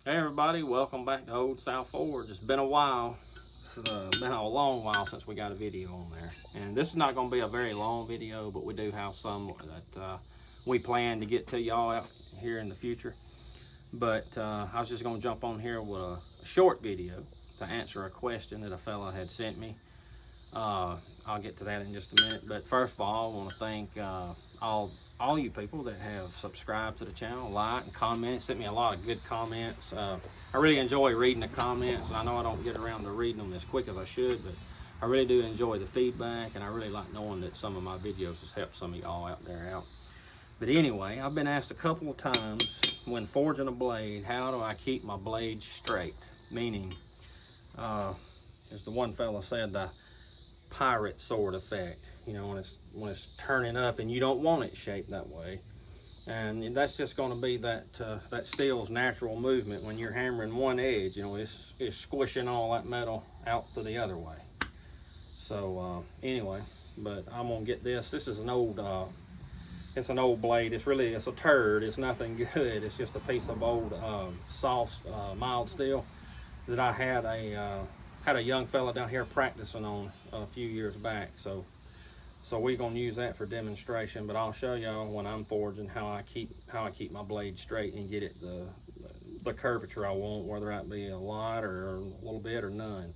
Hey everybody, welcome back to Old South Forge. It's been a while. It's been a long while since we got a video on there. And this is not going to be a very long video, but we do have some that we plan to get to y'all out here in the future. But I was just going to jump on here with a short video to answer a question that a fella had sent me. I'll get to that in just a minute. But first of all, I want to thank all you people that have subscribed to the channel, liked and commented, sent me a lot of good comments. I really enjoy reading the comments, and I know I don't get around to reading them as quick as I should, but I really do enjoy the feedback, and I really like knowing that some of my videos has helped some of y'all out there out. But anyway, I've been asked a couple of times when forging a blade, how do I keep my blade straight? Meaning, as the one fella said, the pirate sword effect. You know, when it's turning up and you don't want it shaped that way. And that's just going to be that steel's natural movement when you're hammering one edge. You know, it's squishing all that metal out to the other way. So anyway, but I'm gonna get this. This is an old it's an old blade. It's a turd. It's nothing good. It's just a piece of old soft mild steel that I had a young fella down here practicing on a few years back. So we're gonna use that for demonstration, but I'll show y'all when I'm forging how I keep my blade straight and get it the curvature I want, whether that be a lot or a little bit or none.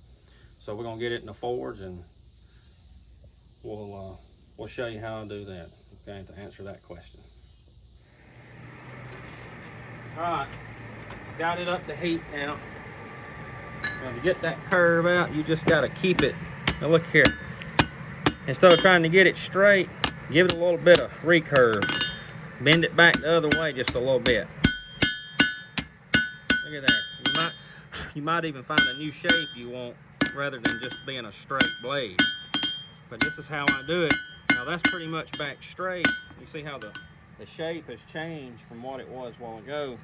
So we're gonna get it in the forge, and we'll show you how I do that, okay, to answer that question. All right, got it up to heat now. Now to get that curve out, you just gotta keep it. Now look here. Instead of trying to get it straight, give it a little bit of recurve. Bend it back the other way just a little bit. Look at that. You might even find a new shape you want rather than just being a straight blade. But this is how I do it. Now that's pretty much back straight. You see how the shape has changed from what it was a while ago.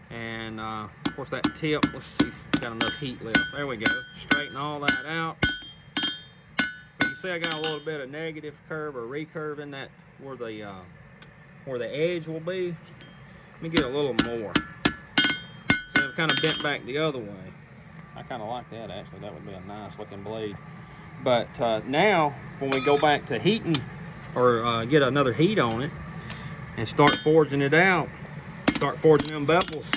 And of course that tip, let's see if it's got enough heat left. There we go. Straighten all that out. See, I got a little bit of negative curve or recurve in that where the edge will be. Let me get a little more. So I've kind of bent back the other way. I kind of like that actually. That would be a nice looking blade. But now when we go back to heating or get another heat on it and start forging it out, start forging them bevels,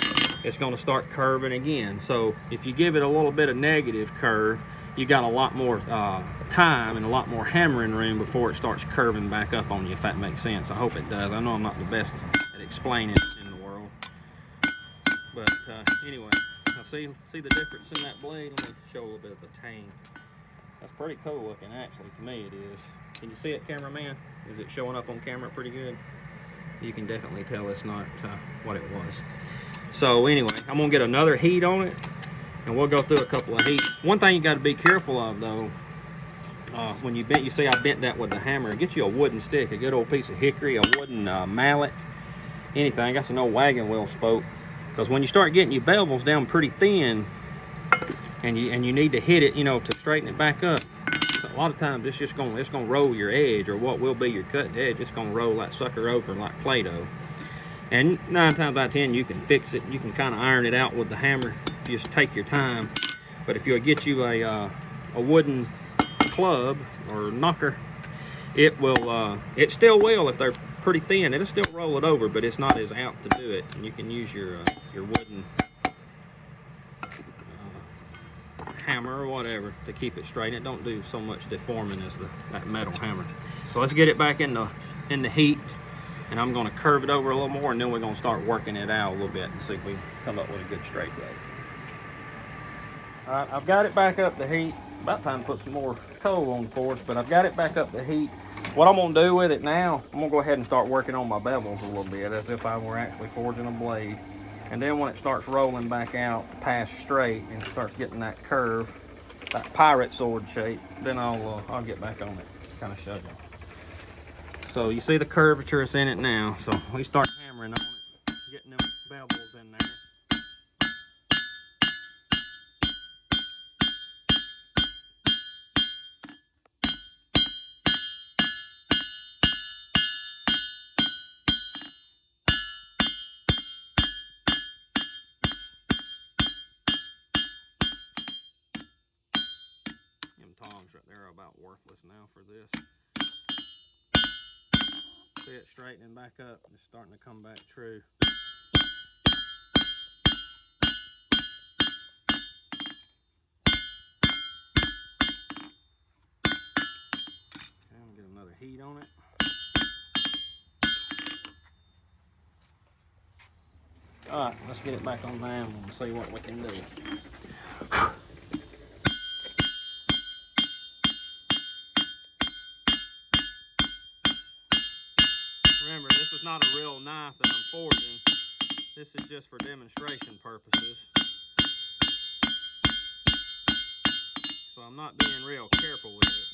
it's going to start curving again. So if you give it a little bit of negative curve, you got a lot more time and a lot more hammering room before it starts curving back up on you, if that makes sense. I hope it does. I know I'm not the best at explaining it in the world. But anyway, now see the difference in that blade? Let me show a little bit of the tang. That's pretty cool looking, actually. To me it is. Can you see it, cameraman? Is it showing up on camera pretty good? You can definitely tell it's not what it was. So anyway, I'm going to get another heat on it, and we'll go through a couple of heats. One thing you got to be careful of though, when you bent, you see I bent that with the hammer. Get you a wooden stick, a good old piece of hickory, a wooden mallet, anything. That's an old wagon wheel spoke. Because when you start getting your bevels down pretty thin, and you need to hit it, you know, to straighten it back up, a lot of times it's gonna roll your edge, or what will be your cut edge. It's gonna roll that sucker over like Play-Doh. And 9 times out of 10, you can fix it. You can kind of iron it out with the hammer if you just take your time. But if you'll get you a wooden club or knocker, it still will, if they're pretty thin, it'll still roll it over, but it's not as apt to do it. And you can use your wooden hammer or whatever to keep it straight. It don't do so much deforming as that metal hammer. So let's get it back in the heat. And I'm going to curve it over a little more, and then we're going to start working it out a little bit and see if we can come up with a good straight blade. All right, I've got it back up to heat. About time to put some more coal on for us, but I've got it back up to heat. What I'm going to do with it now, I'm going to go ahead and start working on my bevels a little bit as if I were actually forging a blade. And then when it starts rolling back out past straight and starts getting that curve, that pirate sword shape, then I'll get back on it, kind of show you. So you see the curvature is in it now. So we start hammering on it, getting them bevels in there. they're about worthless now for this. See it straightening back up. It's starting to come back true. Okay, I'm gonna get another heat on it. Alright, let's get it back on the anvil and see what we can do. Remember, this is not a real knife that I'm forging. This is just for demonstration purposes. So I'm not being real careful with it.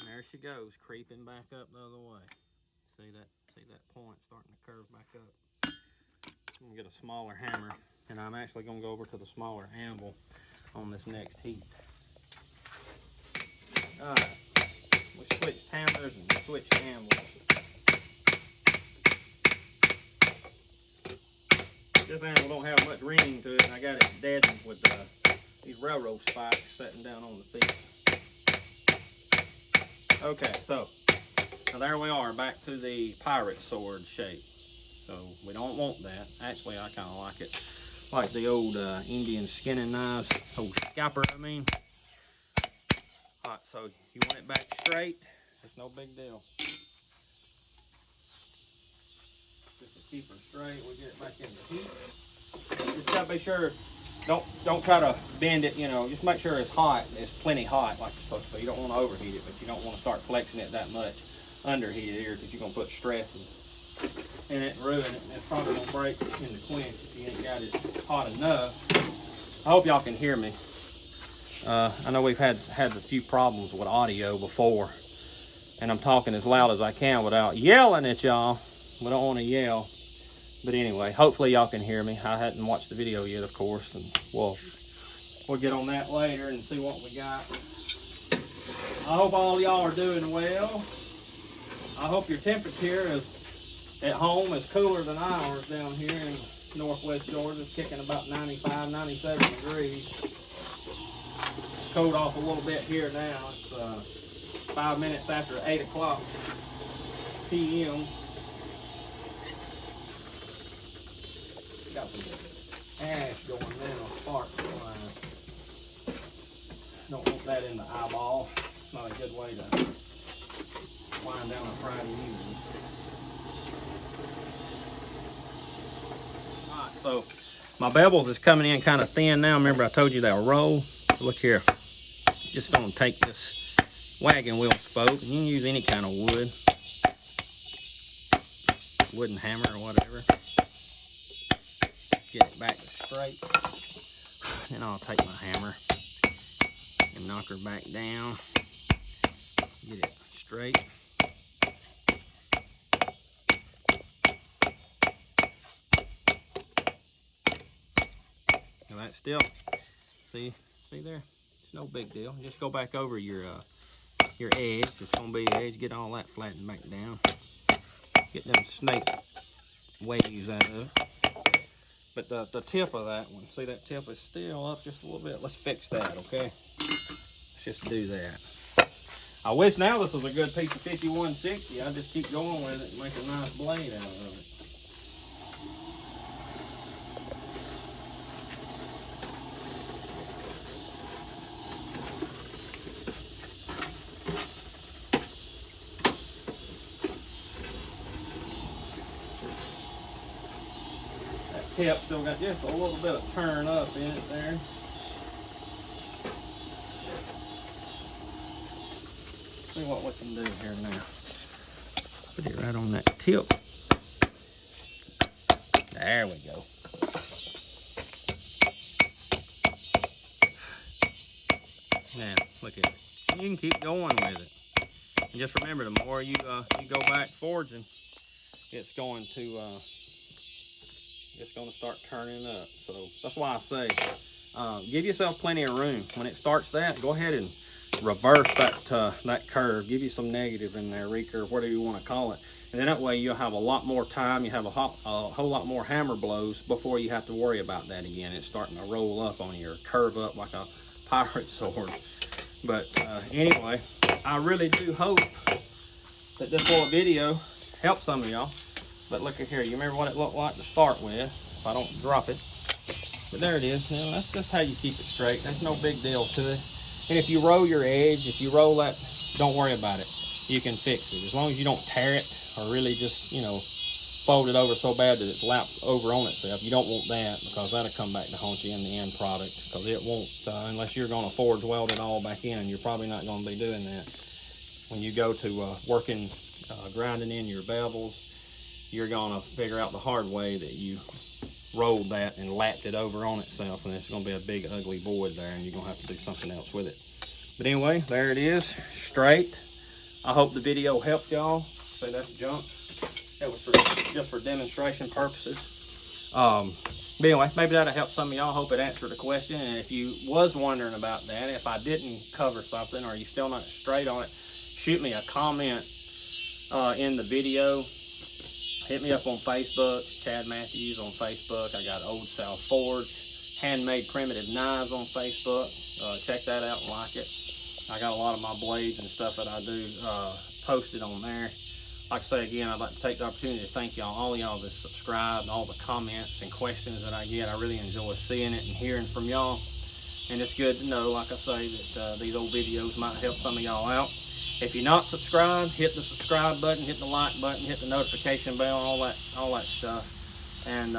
There she goes, creeping back up the other way. See that point starting to curve back up. I'm gonna get a smaller hammer, and I'm actually gonna go over to the smaller anvil on this next heat. Alright, we switched hammers and we switched anvils. This anvil don't have much ring to it, and I got it deadened with these railroad spikes sitting down on the feet. Okay, so now there we are, back to the pirate sword shape. So we don't want that. Actually, I kind of like it, like the old Indian skinning knives, old scalper, I mean. All right, so you want it back straight. It's no big deal. Just to keep her straight, we get it back in the heat. Just gotta be sure. Don't try to bend it, you know, just make sure it's hot, it's plenty hot like it's supposed to be. You don't want to overheat it, but you don't want to start flexing it that much underheated here, because you're going to put stress in it and ruin it, and it's probably going to break in the quench if you ain't got it hot enough. I hope y'all can hear me. I know we've had a few problems with audio before, and I'm talking as loud as I can without yelling at y'all. We don't want to yell. But anyway, hopefully y'all can hear me. I hadn't watched the video yet, of course, and we'll get on that later and see what we got. I hope all y'all are doing well. I hope your temperature is at home is cooler than ours down here in northwest Georgia. It's kicking about 95, 97 degrees. It's cooled off a little bit here now. It's 5 minutes after 8 o'clock p.m. Got some ash going now, sparks flying. Don't want that in the eyeball. Not a good way to wind down a Friday evening. Alright, so my bevels is coming in kind of thin now. Remember I told you they'll roll. So look here. Just gonna take this wagon wheel spoke, and you can use any kind of wood. Wooden hammer or whatever. Get it back straight. Then I'll take my hammer and knock her back down. Get it straight. Now that's still, see there? It's no big deal. Just go back over your edge. It's gonna be edge. Get all that flattened back down. Get them snake waves out of it. But the tip of that one, see that tip is still up just a little bit. Let's fix that, okay? Let's just do that. I wish now this was a good piece of 5160. I'd just keep going with it and make a nice blade out of it. Tip still got just a little bit of turn up in it there. See what we can do here now. Put it right on that tip. There we go. Now, look at it. You can keep going with it. And just remember, the more you go back forging, it's going to start turning up. So that's why I say Give yourself plenty of room. When it starts that, go ahead and reverse that curve. Give you some negative in there, recurve, whatever you want to call it. And then that way you'll have a lot more time. You have a whole lot more hammer blows before you have to worry about that again. It's starting to roll up on you or curve up like a pirate sword. But anyway, I really do hope that this little video helps some of y'all. But look at here, you remember what it looked like to start with, if I don't drop it. But there it is. Now that's just how you keep it straight. There's no big deal to it. And if you roll your edge, if you roll that, don't worry about it. You can fix it. As long as you don't tear it or really just, you know, fold it over so bad that it's lapped over on itself. You don't want that, because that'll come back to haunt you in the end product, because it won't, unless you're going to forge weld it all back in, and you're probably not going to be doing that. When you go to working, grinding in your bevels, you're going to figure out the hard way that you rolled that and lapped it over on itself, and it's going to be a big ugly void there, and you're going to have to do something else with it. But anyway, there it is, straight. I hope the video helped y'all. Say that's junk. That was just for demonstration purposes. But anyway, maybe that'll help some of y'all. Hope it answered the question. And if you was wondering about that, if I didn't cover something or you still not straight on it, shoot me a comment in the video. Hit me up on Facebook, Chad Matthews on Facebook. I got Old South Forge, Handmade Primitive Knives on Facebook. Check that out and like it. I got a lot of my blades and stuff that I do posted on there. Like I say again, I'd like to take the opportunity to thank y'all, all y'all that subscribe, and all the comments and questions that I get. I really enjoy seeing it and hearing from y'all. And it's good to know, like I say, that these old videos might help some of y'all out. If you're not subscribed, hit the subscribe button, hit the like button, hit the notification bell, all that stuff. And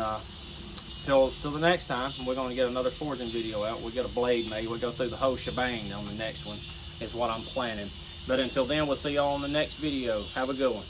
till the next time, we're going to get another forging video out. We'll get a blade made. We'll go through the whole shebang on the next one, is what I'm planning. But until then, we'll see y'all on the next video. Have a good one.